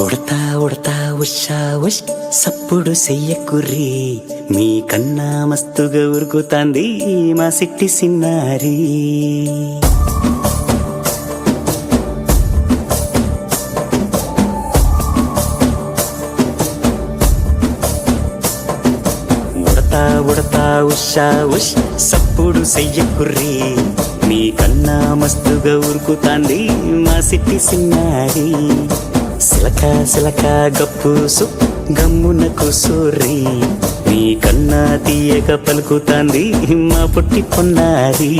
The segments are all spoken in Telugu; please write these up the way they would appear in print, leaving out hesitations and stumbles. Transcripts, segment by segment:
ఉడతా ఉడతా ఉషా ఉష్ సప్పుడు చెయ్యకుర్రి మీ కన్నా మస్తుగా ఉరుకుతాంది మా సిట్టి సిన్నారి. ఉడతా ఉడతా ఉషా ఉష్ సప్పుడు చెయ్యకుర్రి మీ కన్నా మస్తుగా ఉరుకుతాంది మా సిట్టి సిన్నారి. సిలక సిలక గప్పుసు గమ్మున కూసోర్రి నీ కన్నా తీయక పలుకుతాంది మా పుట్టి పొన్నారి.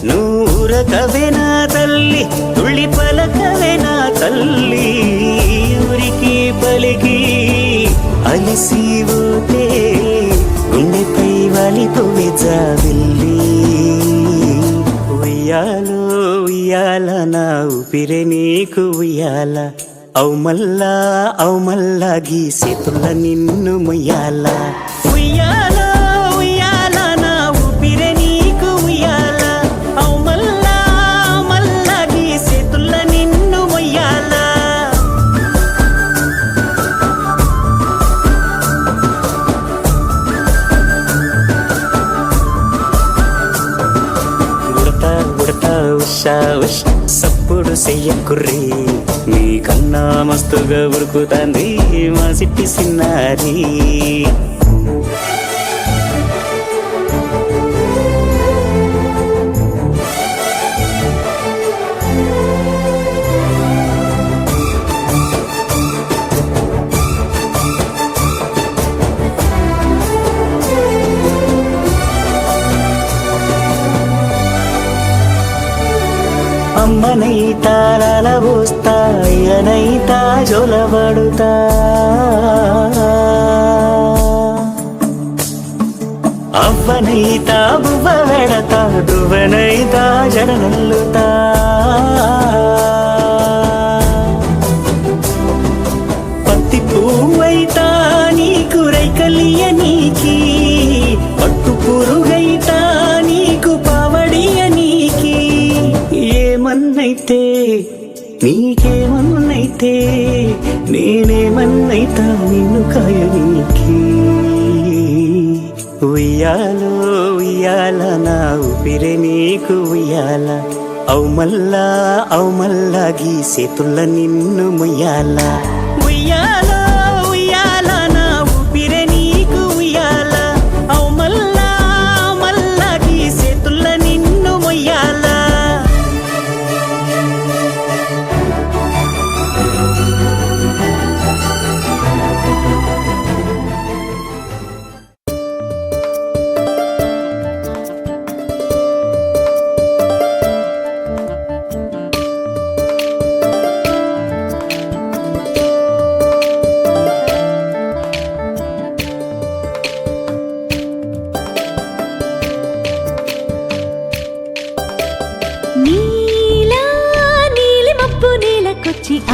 నూరకవేనా తల్లి తుళ్ళి పలకవేనా తల్లి ఊరికి పలికి అలిసిపోతే గుండెపై వాలిపోవే జాబిల్లి. ఉయ్యాలో ఉయ్యాల నా ఊపిరే నీకు ఉయ్యాల అవు మల్లా గీసేతుల్ల నిన్ను ముయ్యాల. ఉయ్యాల ఉయ్యాల నా ఊపిరే నీకు ఉయ్యాల అవు మల్లా గీసేతుల్ల నిన్ను ముయ్యాల. ఉడతా ఉషా ఉష్ సప్పుడు చెయ్యకుర్రి నీ కన్నా మస్తుగా ఉరుకుతాంది మా సిట్టి సిన్నారి. అమ్మనైతా లలబోస్తా అయ్యనైతా జొలబడుతా అవ్వనైతా బువ్వ వెడతా దువ్వనైతా జడనల్లుతా. పత్తి పువ్వైతా నీకు రైకలియ నీకి పట్టు పురుగైతా నీకు పావడియ నీకి. ఏమన్నైతే నీకేమన్నైతే నేనేమన్నైతా నిన్ను కాయనీకి. ఉయ్యాలో ఉయ్యాల నా ఊపిరే నీకు ఉయ్యాల అవు మల్లా గీసేతుల్ల నిన్ను ముయ్యాల. ఉయ్యాలో ఉయ్యాల నా ఊపిరే నీకు ఉయ్యాల అవు మల్లా గీసేతుల్ల నిన్ను ముయ్యాల.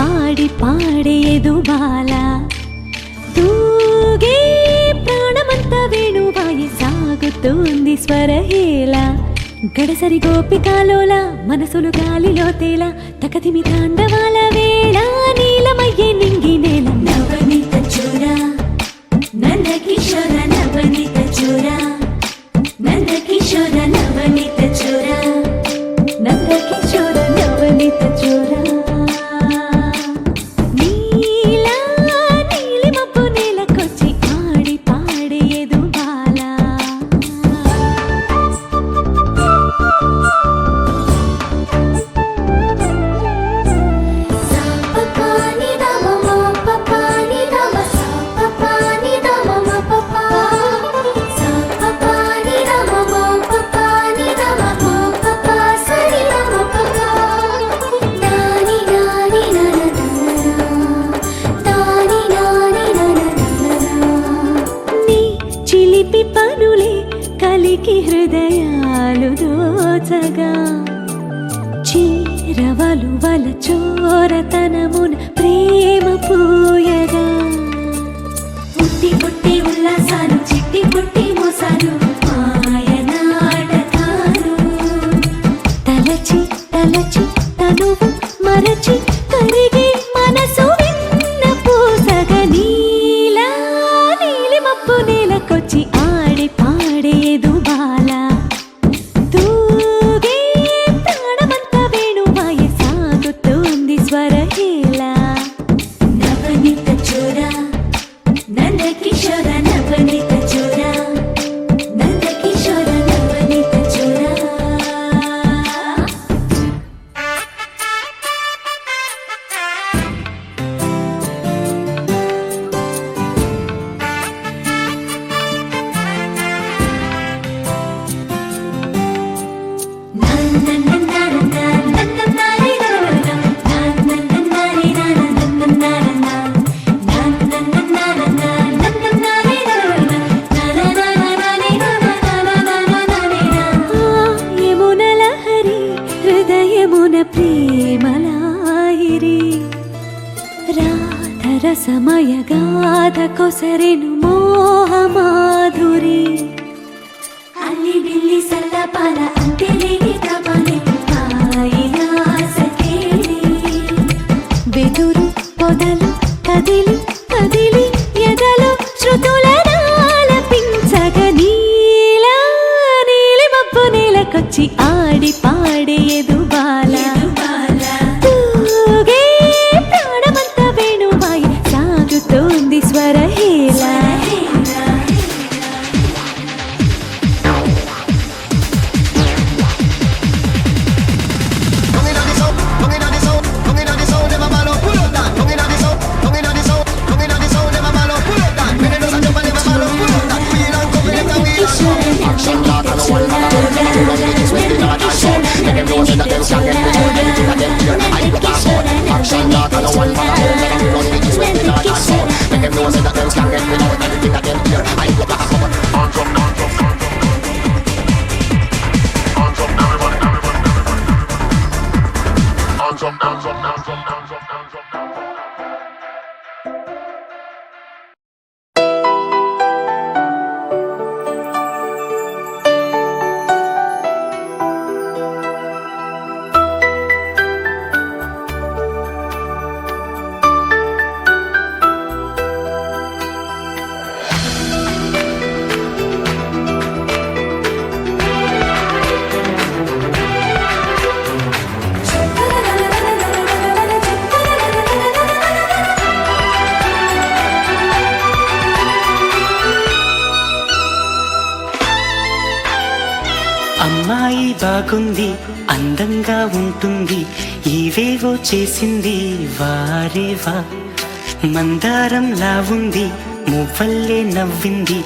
ఆడి పాడేదు బాల తూగే ప్రాణమంతా వేణువాయి సాగుతోంది స్వరహేళ. గడసరి గోపికాలోల మనసులు గాలిలో తేల తకతిమి తాండవాల వేళ నీలమయ్యే నింగి నేల. నవనీత చూర నంద కిషోర నవనీత చూర నంద కిషోర నవనీత చూర నంద కిషోర నవనీత చూర. హృదయాలు దోచగా చీరవలు వల చోరతనమున ప్రేమ పూయగా. పుట్టి పుట్టి ఉల్లాసాలు చిట్టి పుట్టి మోసాలు మాయ నాటకాలు తలచి తలచి తనువు మరచి కరిగి మనసు విన్న పూసగ నీలా నీలి మబ్బు నేలకొచ్చి ఆడి పాడేదు బాల తూగే ప్రాణమంత వేణువాయ సాగుతోంది స్వరహేళ నవనీత చోర నంద కిషోర నవనీత చోర నంద కిషోర నవనీత చోర యమునల హరి హృదయమున ప్రేమలాహిరి రాధరసమయ గాథ కొసరెను మోహమాధురి అల్లి బిల్లి సల్లపాల అంతేలేని తపలే ఆయాసకేలి వెదురు పొదలు కదిలి కదిలి ఎదలు శృతులనాలపించగ నీలా నీలి మబ్బు నేలకొచ్చి ఆడి పాడేదు బాల తూగే ప్రాణమంత వేణువాయి సాగుతోంది స్వరహేళ అమ్మాయి బాగుంది అందంగా ఉంటుంది ఇవేవో చేసింది వారేవా మందారంలా ఉంది మువ్వల్లే నవ్వింది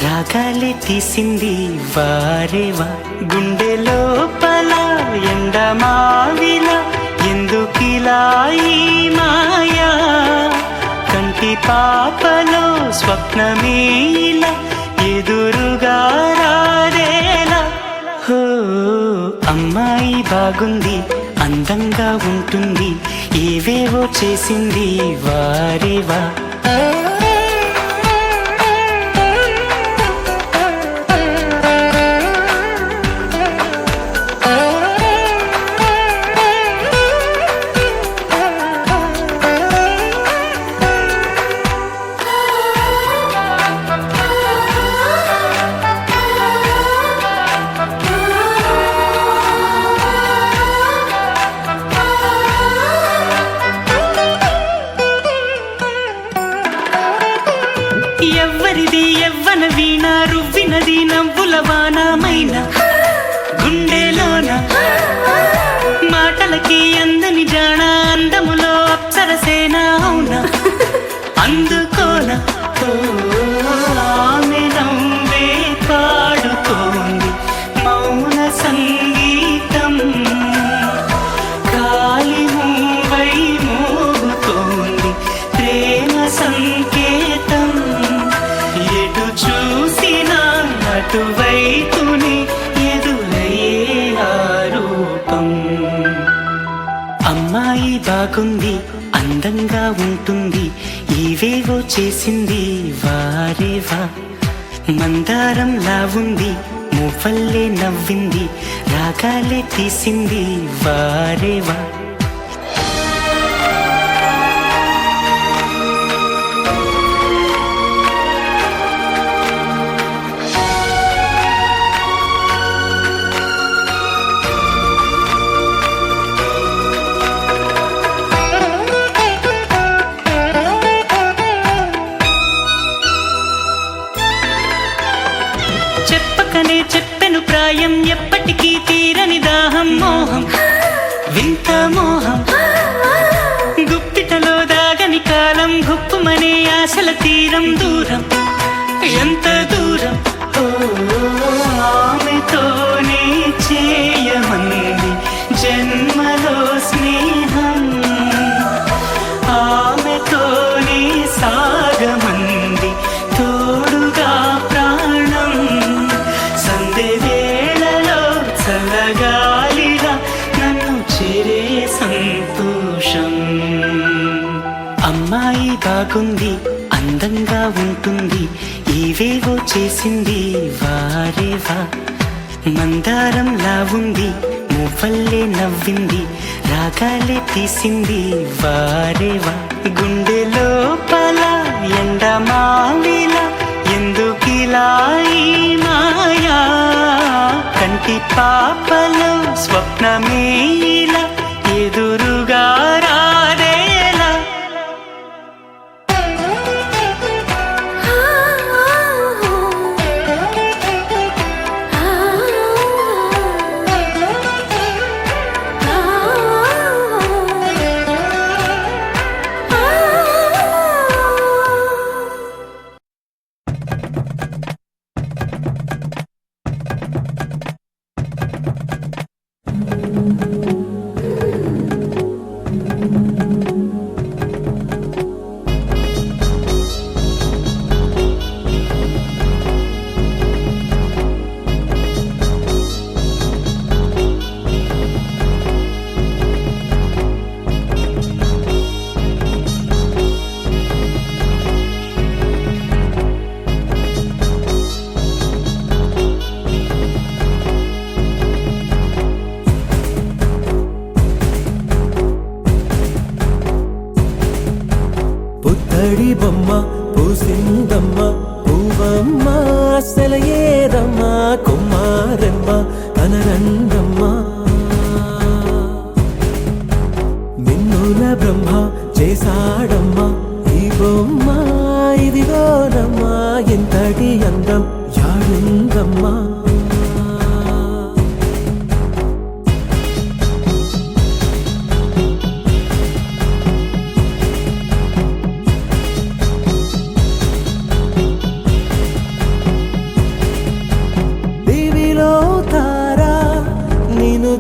రాగాలే తీసింది వారేవా గుండె లోపల ఎండమావిల ఎందుకిలా ఈ మాయా కంటి పాపలో స్వప్నమే ఇలా ఎదురుగా రారేలా హో అమ్మాయి బాగుంది అందంగా ఉంటుంది ఏవేవో చేసింది వారేవా ఎవ్వరిది ఎవ్వన వీణ రువ్వినది నవ్వుల వానమైన గుండెలోన మాటలకి అందని జాణ అందములో అప్సరసేన అవునా అందుకోన ఆమె నవ్వే పాడుతోంది మౌన సంగీతం కాలి మూవై మోగుతోంది ప్రేమ సంకేతం ఎటు చూసినా అటువైపుని ఎదురయ్యే ఆరూపం అమ్మాయి బాగుంది అందంగా ఉంటుంది ఇవేవో చేసింది వారేవా మందారంలా ఉంది మువ్వల్లే నవ్వింది రాగాలే తీసింది వారేవా ఆశల తీరం దూరం ఎంత దూరం ఓ ఆమెతోనే చేయమంది జన్మలో స్నేహం ఆమెతోనే సాగమంది తోడుగా ప్రాణం సందె వేళలో చల్లగాలిగా నన్ను చేరే సంతోషం అమ్మాయి బాగుంది అందంగా ఉంటుంది ఏవేవో చేసింది వారేవా మందారంలా ఉంది మువ్వల్లే నవ్వింది రాగాలే తీసింది వారేవా గుండె లోపల ఎండమావిలా ఎందుకిలా ఈ మాయా కంటి పాపలో స్వప్నమే ఇలా ఎదురుగా రాదేలా పుత్తడి బొమ్మ పూసిందమ్మ పూవమ్మ సెలయేరమ్మ కుమారమ్మ అనరంగమ్మ మిన్నుల బ్రహ్మ చేశాడమ్మ ఈ బొమ్మ ఇదిగోనమ్మ ఎంతటి అందం యాడుందమ్మా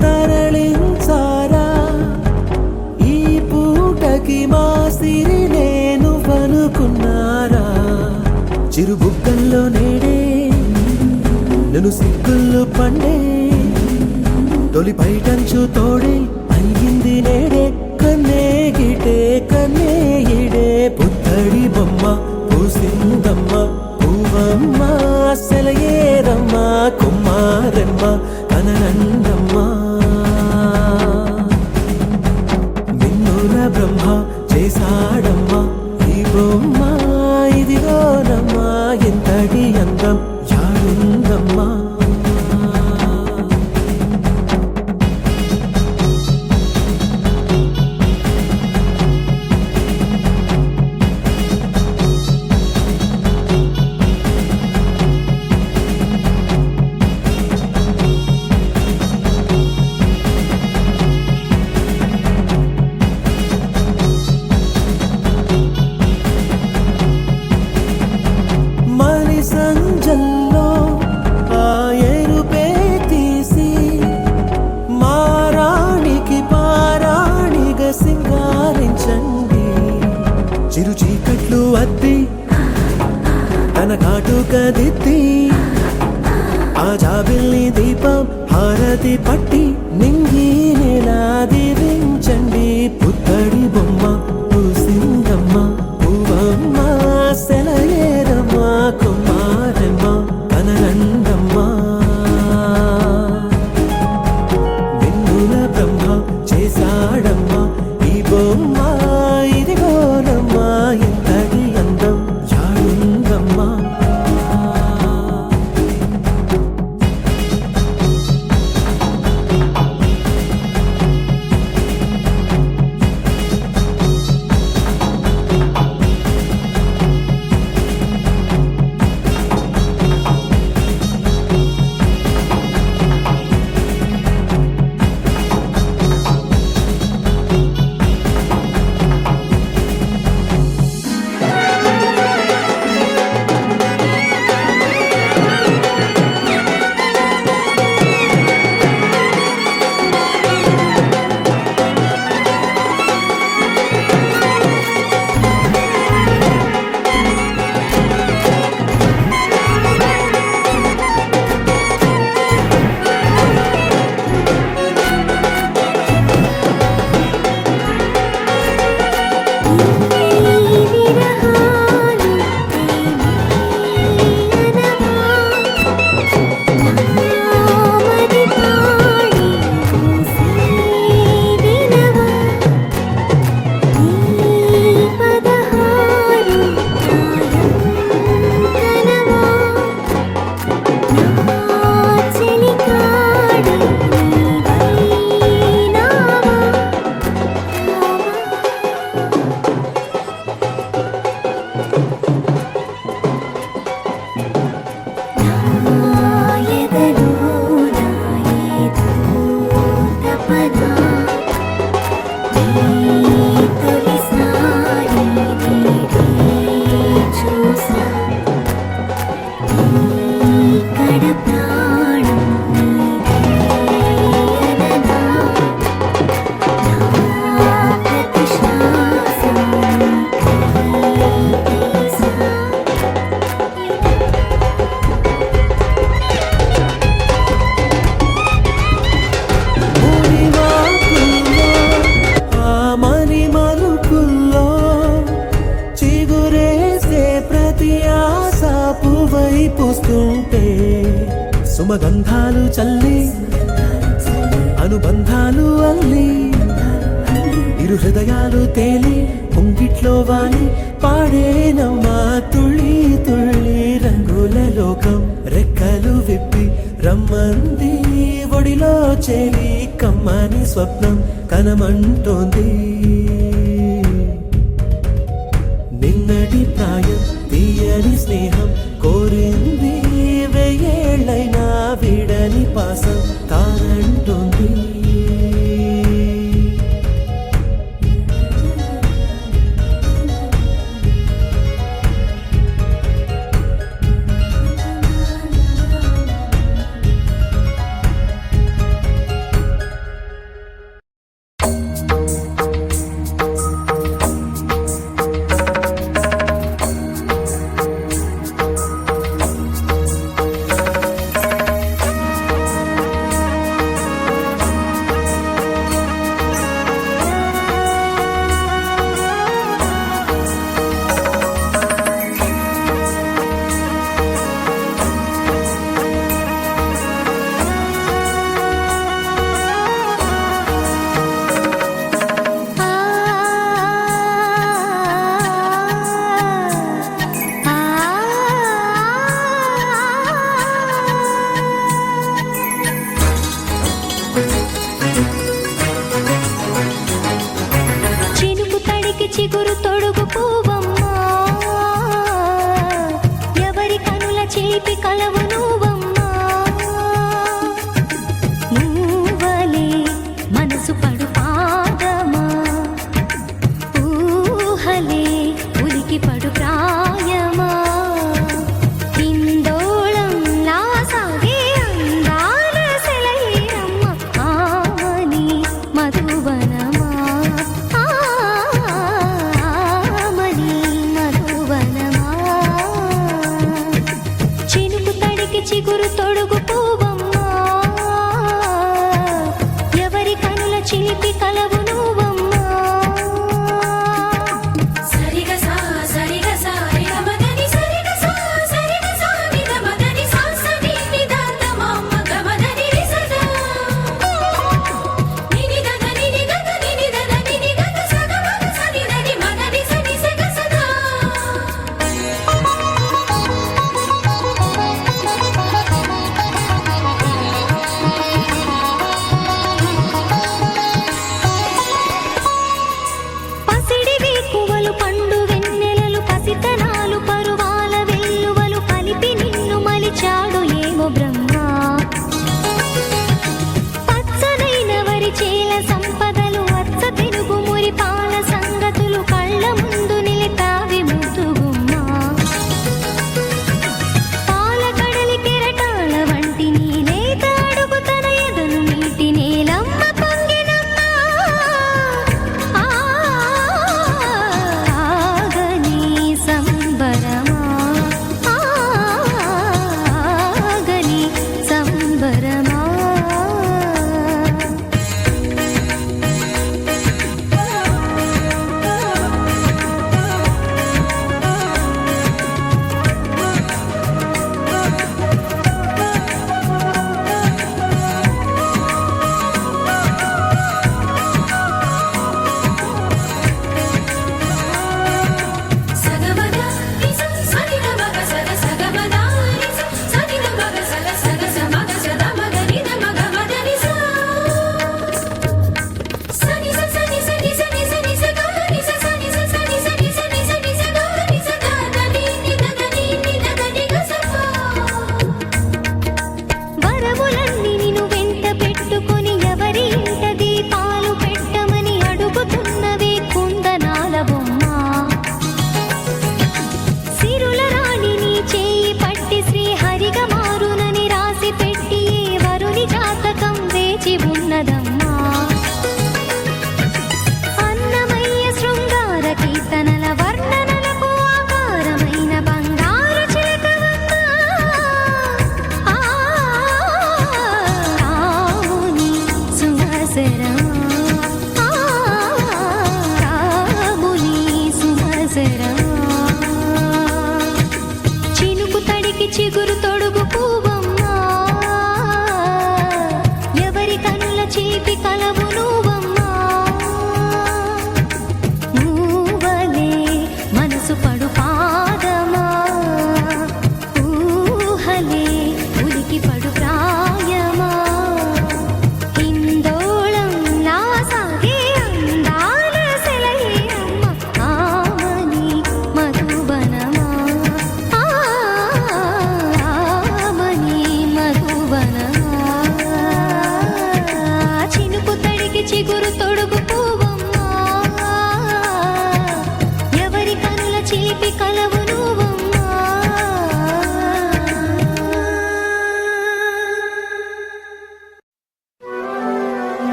తరలించారా ఈ పూటకి మా సిరి నేను పలుకున్నారా చిరుబుగ్గల్లో నేడే నన్ను సిగ్గుల్లో పండే తొలి పైటంచు తోడే అయ్యింది నేడే కన్నే గిటే కన్నే ఇడే పుత్తడి బొమ్మ పూసిందమ్మ పూవమ్మ సెలయేరమ్మ కుమారమ్మ అననందమ్మ మిన్నుల బ్రహ్మ చేశాడమ్మ ఈ బొమ్మ ఇదిగోనమ్మ ఎంతటి అందం యాడుందమ్మా సంజల్లో ఆ ఎరుపే తీసి మారాణికి పారాణిగా సింగారించండి చిరు చీకట్లు అద్ది తన కాటుక దిద్ది ఆ జాబిల్ని దీపం హారతి పట్టి నింగి నెలా దీవించండి పుత్తడి బొమ్మ పూసిందమ్మ పూవమ్మ సెలయేరమ్మ కుమారమ్మ అనరంగమ్మ మిన్నుల బ్రహ్మ చేశాడమ్మ ఈ బొమ్మ ఇదిగోనమ్మ ఎంతటి అందం యాడుందమ్మా తొలిసారి చూసా కడ ప్రాణం ప్రతి శ్వాస మురివాకుల్లో, ఆ మని మలుపుల్లో చిగురేసే ప్రతి ఆశ పువ్వై పూస్తుంటే సుమగంధాలు చల్లి అనుబంధాలు అల్లి ఇరు హృదయాలు తేలి పొంగిట్లో వాలి పాడేనమ్మా తుళ్ళి తుళ్ళి రంగుల లోకం రెక్కలు విప్పి రమ్మంది ఒడిలో చేరి కమ్మని స్వప్నం కనమంటోంది నిన్నటి ప్రాయం తీయని స్నేహం కోరింది వెయ్యేళ్ళైనా విడని పాసం తానంటోంది చినుకు తడికి చిగురు తొడుగు పువ్వమ్మా ఎవరి కనుల చిలిపి కలవు నువ్వమ్మా నువ్వలే మనసు పడు పాదమా ఊహలే ఉలికి పడు ప్రాయమా ఇందోళం నా సాగే అందాల సెలయేరమ్మ ఆమని మధువనమా ఆమని మధువనమా చినుకు తడికి చిగురు తొడుగు పువ్వమ్మా ఎవరి కనుల చిలిపి కలవు నువ్వమ్మా సరిగ సా సరిగ సా రిగ మదని సరిగ సా సరిగ సా నిద మదని సా సని నిదాత మమ్మ గమదని రిసదా నిని దద నిని గద నిని దద నిని గద సగ మగ సని దని మదని సని సగ సదా పసిడి వేకువలు పండు వెన్నెలలు పసితనాలు పరువాల వెల్లువలు కలిపి నిన్ను మలిచాడు ఏమో బ్రహ్మ పచ్చనైన వరి చేల సంపదలు అచ్చ తెలుగు మురి పాల సంగతులు కళ్ళ ముందు నిలిపావి ముద్దుగుమ్మా పాల కడలి కెరటాల వంటి నీలేత అడుగు తన ఎదను నీటి నేలమ్మ పొంగినమ్మా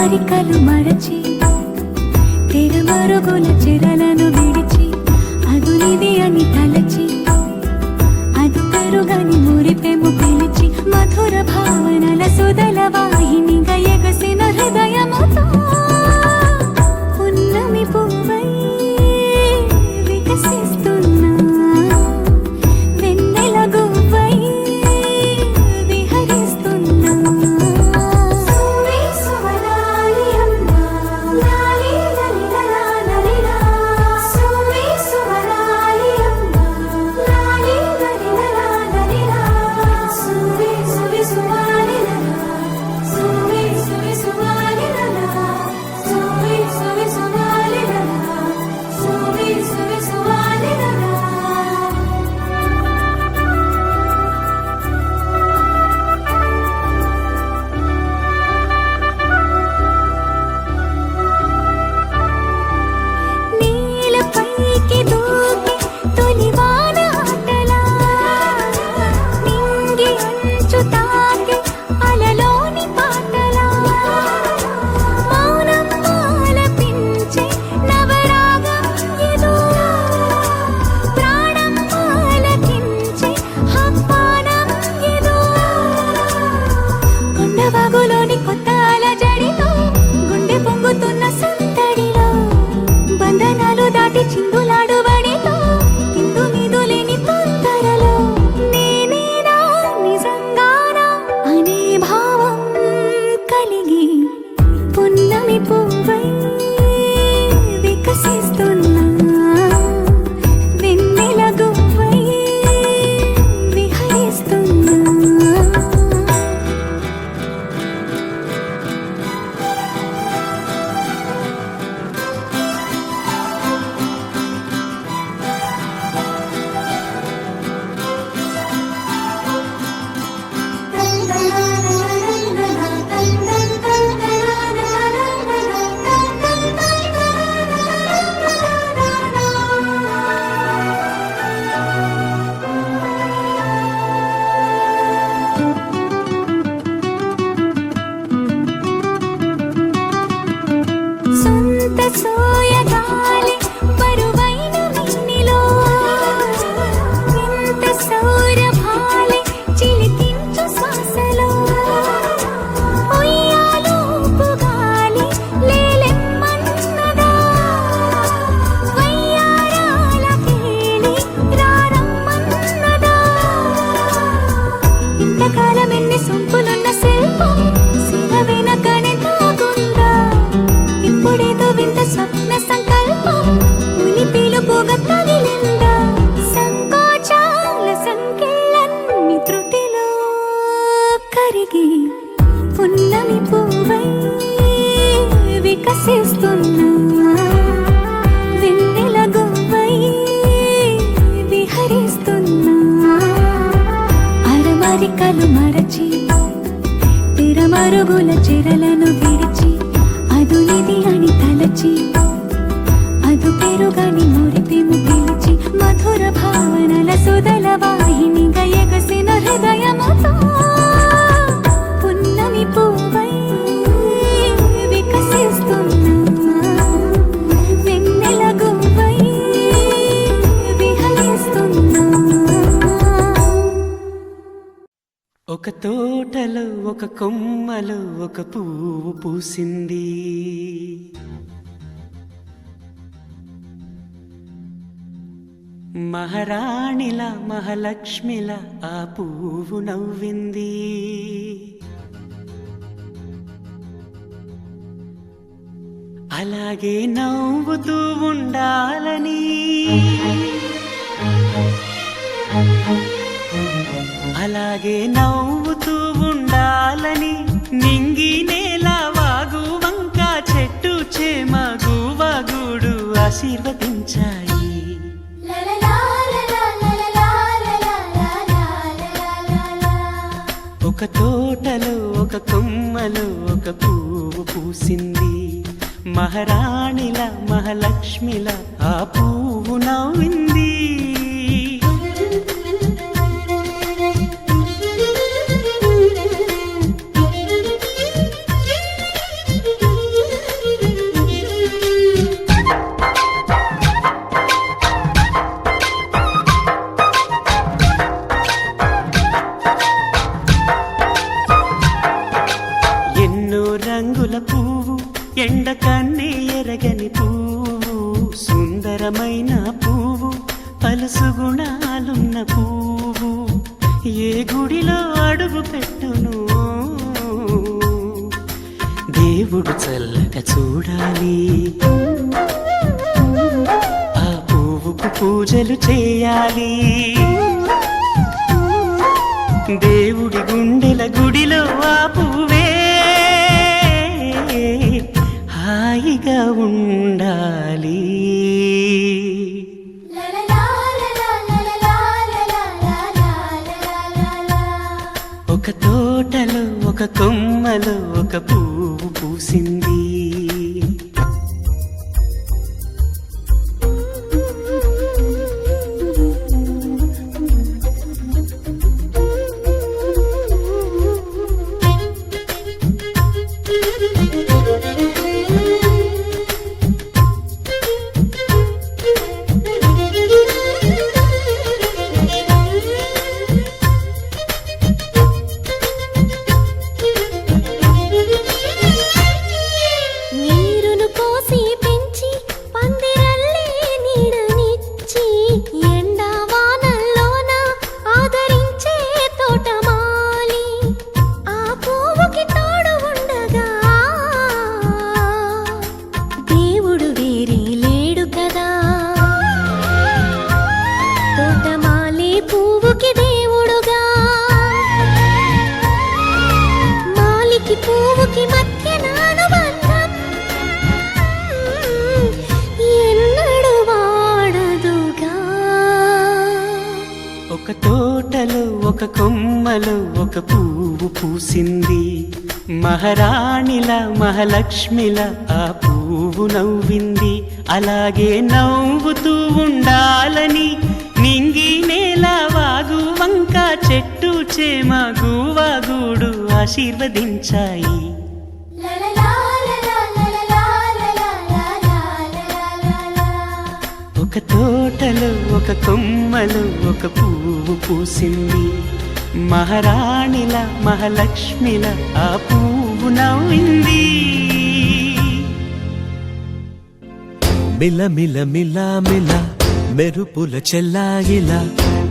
అరమరికలు మరచి తెరమరుగుల చెరలను విడిచి అదునిది అని తలచి అది పెరుగని మురిపెము పిలిచి మధుర భావనల సుదల వాహినిగా ఎగసిన హృదయముతో పున్నమి పువ్వై వికసిస్తున్నా వెన్నెల గువ్వై విహరిస్తున్నా సువి సువలాలి అమ్మా లాలి లలిలా లలిలా సువి సువలాలి అమ్మా లాలి లలిలా లలిలా సువి సువి సువాలి లలా సువి సువి సువాలి లలా సువి సువి సువాలి లలా సువి సువి సువాలి లలా నీలపైకి దూకి తొలివాన ఆటలా నింగి అంచు తాకి అలలోని పాటలా మౌనం ఆలపించే నవరాగం ఏదో ప్రాణం ఆలకించే ఆహ్వానం ఏదో కొండవాగులోని కొత్త అలజడిలో గుండె పొంగుతున్న సందడిలో బంధనాలు దాటి చిందులాడు బడిలో ఇందు మీదు లేని తొందరలో నేనేనా నిజంగానా అనే భావం కలిగి పున్నమి పువ్వై వికసిస్తున్నా వెన్నెల గువ్వై విహరిస్తున్నా సొంత సోయగాలి బరువైన మిన్నిలో వింత సౌరభాలి చిలికించు శ్వాసలో ఉయ్యాలూపు గాలి లేలెమ్మన్నదా వయ్యారాల కేళి రారమ్మన్నదా ఇంతకాలం ఎన్ని సొంపులున్న శిల్పం శివ వెనకనే తాగుందా ఇప్పుడేదో వింత స్వప్న సంకల్పం ఉలిపిలు పోగ తగిలిందా సంకోచాల సంఖ్యలన్నీ త్రుటిలో కరిగి పున్నమి పువ్వై వికసిస్తున్నా వెన్నెల గువ్వై విహరిస్తున్నా అరమరికలు మరచి తెరమరుగుల చెరలను విడిచి అదునిది అని తలచి అదు పెరుగని మురిపెము పిలిచి మధుర భావనల సుదల వాహినిగా ఎగసిన హృదయముతో పున్నమి పువ్వై వికసిస్తున్నా వెన్నెల గువ్వై విహరిస్తున్నా ఒక తోటలో ఒక కొమ్మలో ఒక పువ్వు పూసింది మహారాణిల మహాలక్ష్మిల ఆ పువ్వు నవ్వింది అలాగే నవ్వుతూ ఉండాలని అలాగే నవ్వుతూ ఉండాలని నింగి నేల వాగు వంక చెట్టు చేమ గువగుడు ఆశీర్వదించాయి ఒక తోటలో ఒక కొమ్మలో ఒక పువ్వు పూసింది మహారాణిల మహాలక్ష్మిల ఆ పువ్వు నవ్వింది అందమైన పువ్వు పలుసు గుణాలున్న పువ్వు ఏ గుడిలో అడుగు పెట్టును దేవుడు చల్లగా చూడాలి ఆ పువ్వుకు పూజలు చేయాలి దేవుడి గుండెల గుడిలో ఆ పువ్వే హాయిగా ఉండాలి ఒక తోటలో ఒక కొమ్మలో ఒక పువ్వు పూసింది నీరును పోసి పెంచి పందిరల్లే నీడనిచ్చి ఎండా వానల్లోన ఆదరించే తోటమాలి ఆ పువ్వుకి తోడు ఉండగా దేవుడు వేరే లేడు కదా తోటమాలి పువ్వుకి దేవుడుగా మాలికి పువ్వుకి మధ్య నానుబంధం ఎన్నడు వాడదుగా ఒక తోటలో ఒక కొమ్మలో ఒక పువ్వు పూసింది మహారాణిల మహాలక్ష్మిల ఆ పువ్వు నవ్వింది అలాగే నవ్వుతూ ఉండాలని నింగి నేల వాగు వంక చెట్టు చేమ గువాగూడు ఆశీర్వదించాయి ఒక తోటలో ఒక కొమ్మలో ఒక పువ్వు పూసింది మహారాణిల మహాలక్ష్మిల ఆ పువ్వు నవ్వింది మిల మిల మిల మిల మెరుపుల చెల్లాయిలా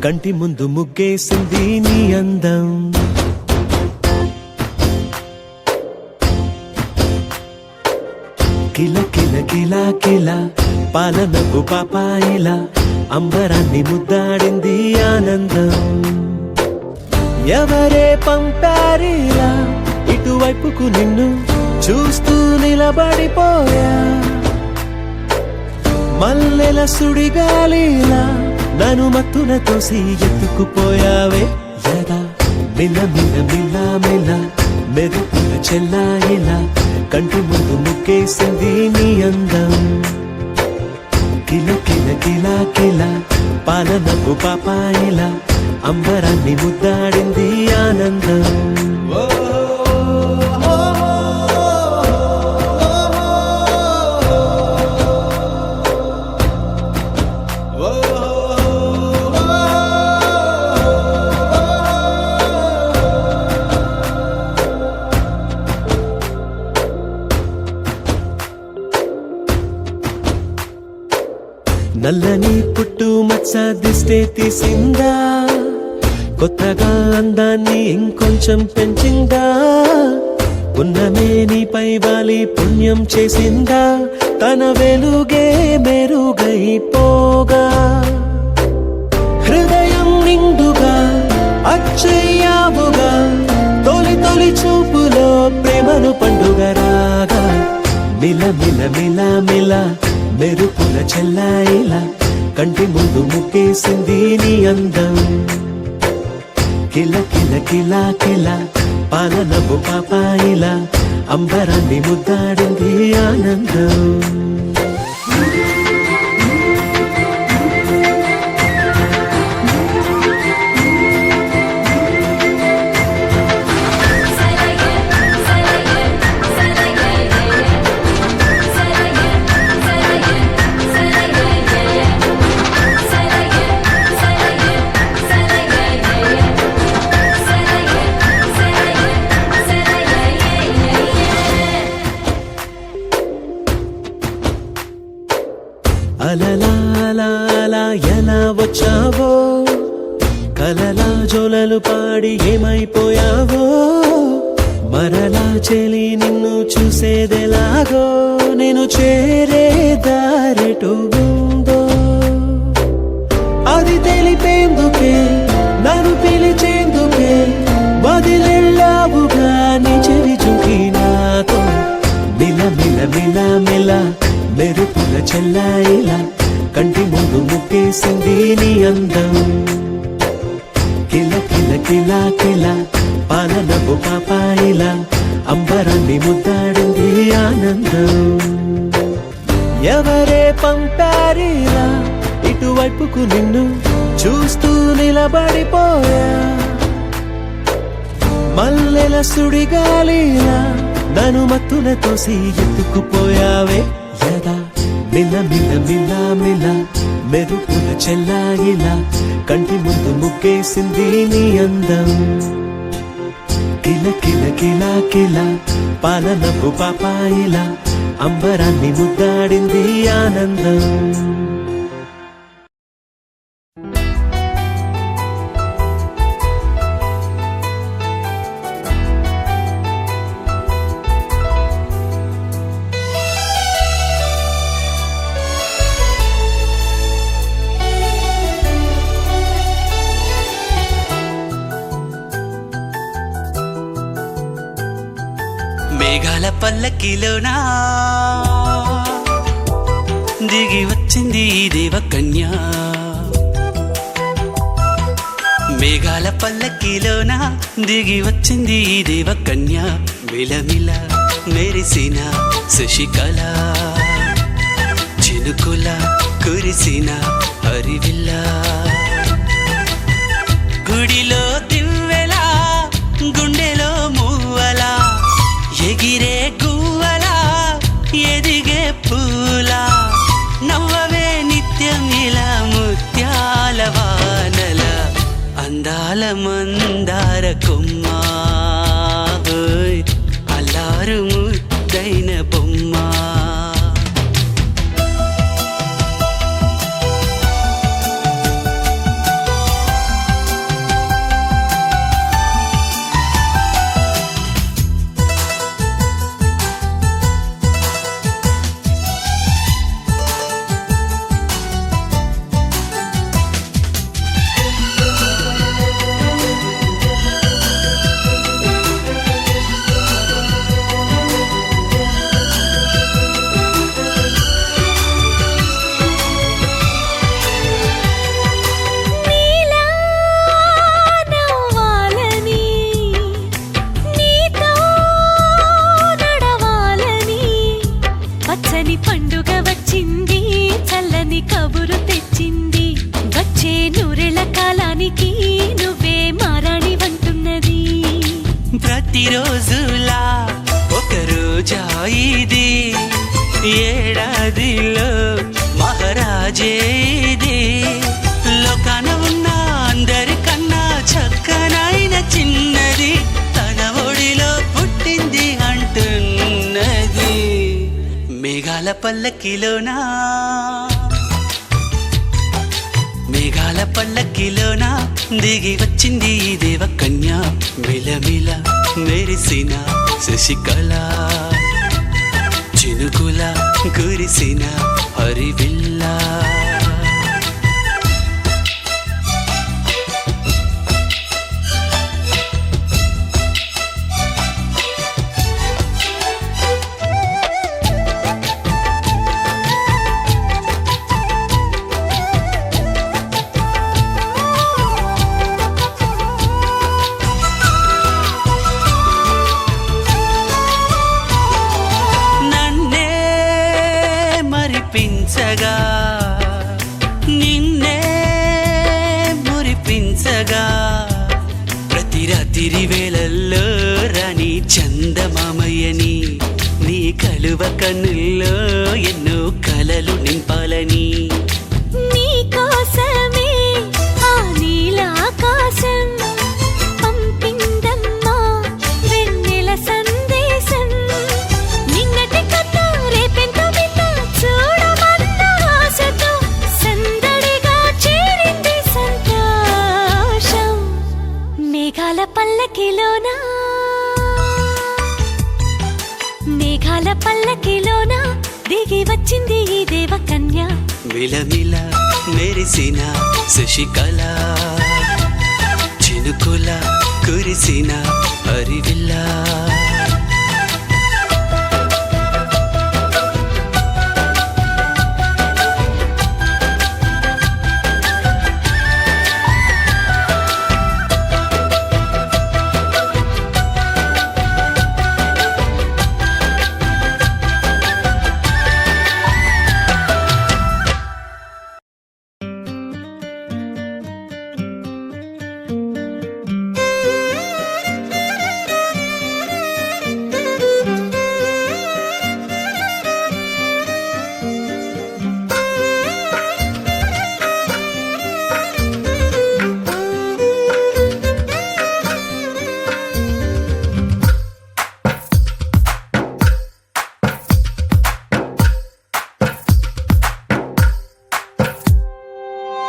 కంటి ముందు ముగ్గేసింది నీ అందం కిల కిల కిల కిల పాలనకు పాపాయిలా అంబరాన్ని ముద్దాడింది ఆనందం ఎవరే పంపారిలా ఇటువైపుకు నిన్ను చూస్తూ నిలబడిపోయా మల్లెల సుడిగాలిలా నన్ను మత్తున తోసి ఎత్తుకుపోయావే యదా మిల మిల మిల మిల మెరుపుల చెల్లాయిలా కంటి ముందు ముక్కేసింది నీ అందం కిల కిల కిల కిల పాలనకు పాపాయిలా అంబరాన్ని ముద్దాడింది ఆనందం నల్లని పుట్టు మచ్చ దిష్టే తీసిందా కొత్తగా అందాన్ని ఇంకొంచెం పెంచిందా ఉన్నమే నీపై వాలి పుణ్యం చేసిందా తన వెలుగే మెరుగైపోగా హృదయం నిండుగా అచ్చయ్యావుగా తొలి తొలి చూపులో ప్రేమను పండుగ రాగా మిల మిల మిల మిల మెరుపుల చెల్లాయిలా కంటి ముందు ముక్కేసింది నీ అందం కిల కిల కిల కిల పాలనపు పాపాయిలా అంబరాన్ని ముద్దాడింది ఆనందం వచ్చావో కలలా జోలలు పాడి ఏమైపోయావో మరలా చెలి నిన్ను చూసేదెలాగో నేను చేరే దారెటు ఉందో అది తెలిపేందుకే నన్ను పిలిచేందుకే వదిలెళ్ళావుగా నీ చెవి చుంకి నాతో మిల మిల మిల మిల మెరుపుల చెల్లాయిలా కంటి ముందు ముక్కేసింది నీ అందం కిల కిల కిల కిల పాలనపు పాపాయిలా అంబరాన్ని ముద్దాడింది ఆనందం ఎవరే పంపారిలా ఇటువైపుకు నిన్ను చూస్తూ నిలబడిపోయా మల్లెల సుడిగాలిలా నన్ను మత్తున తోసి ఎత్తుకుపోయావే యదా మిల మిల మిల మిల మెరుపుల చెల్లాయిలా కంటి ముందు ముగ్గేసింది నీ అందం కిల కిల కిల కిల పాలనపు పాపాయిలా అంబరాన్ని ముద్దాడింది ఆనందం మేఘాల పల్లకిలోనా దిగి వచ్చింది ఈ దేవకన్య మేఘాల పల్లకిలోనా దిగి వచ్చింది ఈ దేవకన్య మిలమిల మెరిసిన శశికళ చినుకుల కురిసిన హరివిల్ల గుడిలో దివ్వెలా గుండెలో మూవలా ఎగిరే గువ్వలా ఎదిగే పూలా నవ్వవే నిత్యం ఇలా ముత్యాల వానల అందాల మందార కొమ్మ అల్లారు ముద్దైన బొమ్మ ప్రతిరోజులా ఒక రోజా ఇది ఏడాదిలో మహారాజే ఇది లోకాన ఉన్న అందరికన్నా చక్కనైన చిన్నది తన ఒడిలో పుట్టింది అంటున్నది మేఘాల పల్లకిలోనా మేఘాల పల్లకిలోనా దిగి వచ్చింది ఈ దేవకన్య మిలమిల మెరిసిన శశికళ చినుకుల కురిసిన హరివిల్లా నిన్నే మురిపించగా ప్రతి రాత్రి వేళల్లో రాణి చందమామయ్యని నీ కలువ కన్నుల్లో ఎన్నో కలలు నింపాలని నీ కోసమే ఆ నీలాకాశం పంపిందమ్మా వెన్నెల సందేశం నిన్నటి కథ రేపెంతో చూడమన్న ఆశతో సందడిగా చేరింది పల్లకిలోన దిగి వచ్చింది ఈ దేవకన్య. విలమిల మెరిసిన శశికళ చినుకుల కురిసిన హరివిల్లా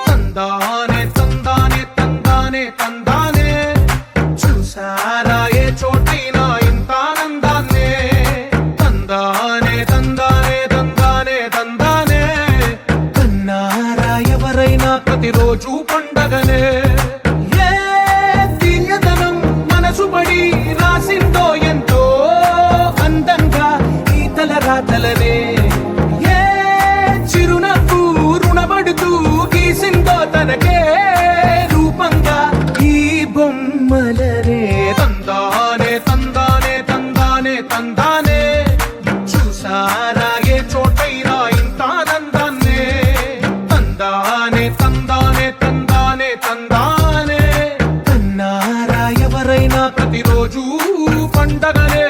తందానే తందానే తందానే తందానే చూసారా ఏ చోటైనా ఇంత ఆనందాన్నే తందానే తందానే తందానే తందానే కన్నారా ఎవరైనా ప్రతిరోజు పండగనే ఏ తీయదనం మనసు పడి రాసిందో ఎంతో అందంగా ఈ తలరాతలనే ఏ చిరునవ్వు రుణపడుతూ గీసిందో తనకే రూపంగా ఈ బొమ్మలనే తందానే తందానే తందానే తందానే చూసారా ఏ చోటైనా ఇంత ఆనందాన్నే తందానే తందానే తందానే తందానే కన్నారా ఎవరైనా ప్రతిరోజు పండగనే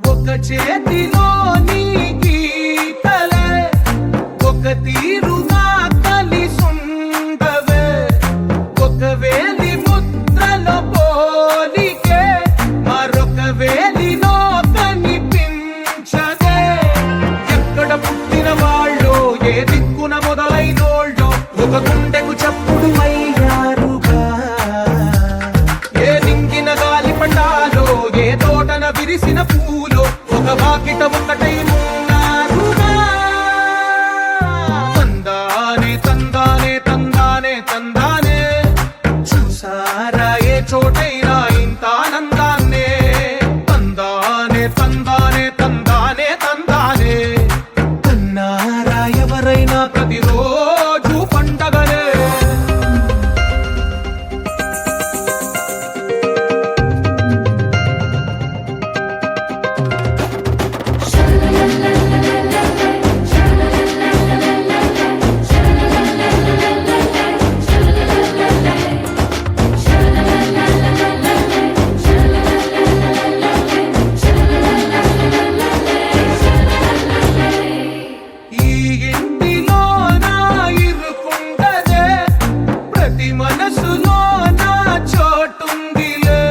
ఒక చేతిలో నీ గీతలే ఒక తీరుగా కలిసుండవే ఒక వేలి ముద్రల పోలికే మరొక వేలిలో కనిపించదే ఎక్కడ పుట్టిన వాళ్ళో ఏ దిక్కున మొదలైనోళ్ళో ఒక గుండెకు చప్పుడు అయ్యారుగా ఏ నింగిన గాలి పండాలో ఏ తోటన విరిసిన పూలో ఒక వాకిట ఒకటై ఉన్నారుగా తందానే తందానే తందానే తందానే చూసారా ఏ చోటైనా ఇంత ఆనందాన్నే తందానే తందానే తందానే తందానే కన్నారా ఎవరైనా ప్రతిరోజు పండగనే ఈ ఇంటిలో నా ఇరుకుండదే ప్రతి మనసులో నా చోటుందిలే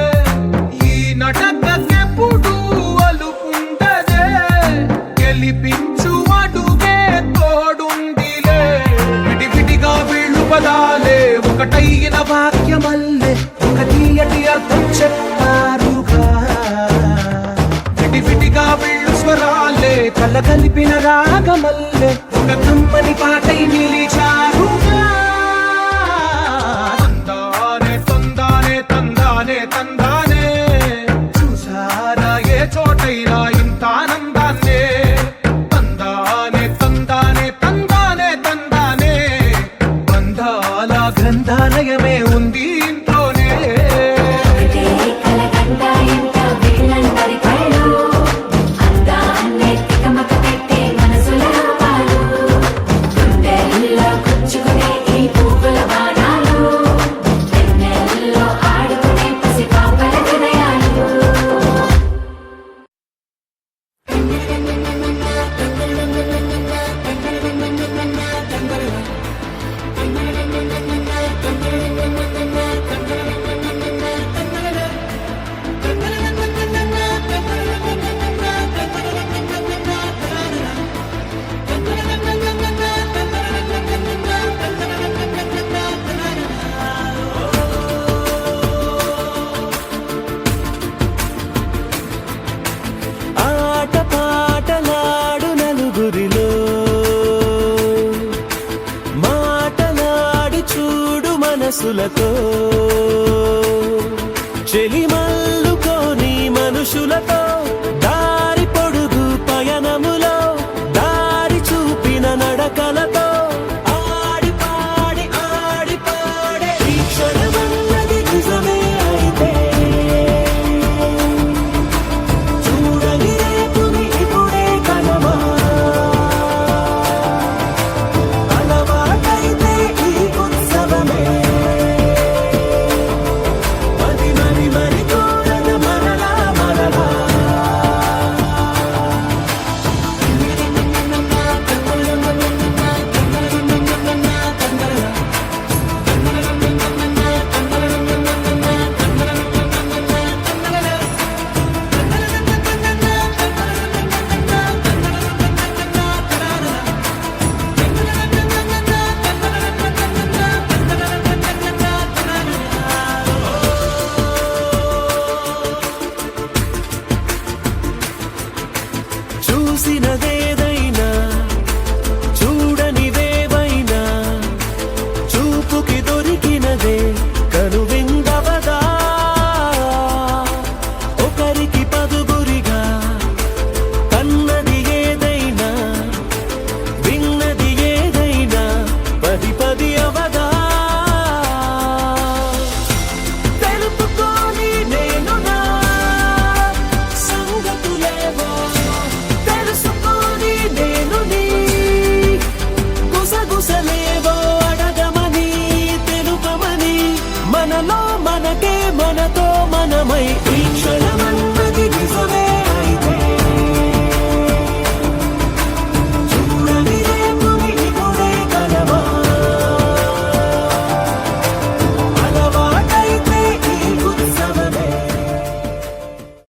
ఈ నటకెప్పుడు అలుపుండదే గెలిపించు అడుగే తోడుందిలే విడివిడిగా వీళ్ళు పదాలే ఒకటైన వాక్యమల్లే ఒక తీయటి అర్థం చెప్పారుగా విడివిడిగా వీళ్ళు స్వరాలే కల కలిపిన రాగమల్లే ఒక కమ్మని పాటై నిలిచారుగా తందానే తందానే తందానే తందానే చూసారా ఏ చోటైనా ఇంత ఆనందాన్నే తందానే తందానే తందానే తందానే బంధాల గ్రంథాలయమే ఉంది ఇంట్లోనే కలకండ ఇంత వీళ్ళందరి కళ్ళు అందాన్నే తికమక పెట్టే మనసుల పాలు గుండెల్లో సొగసులతో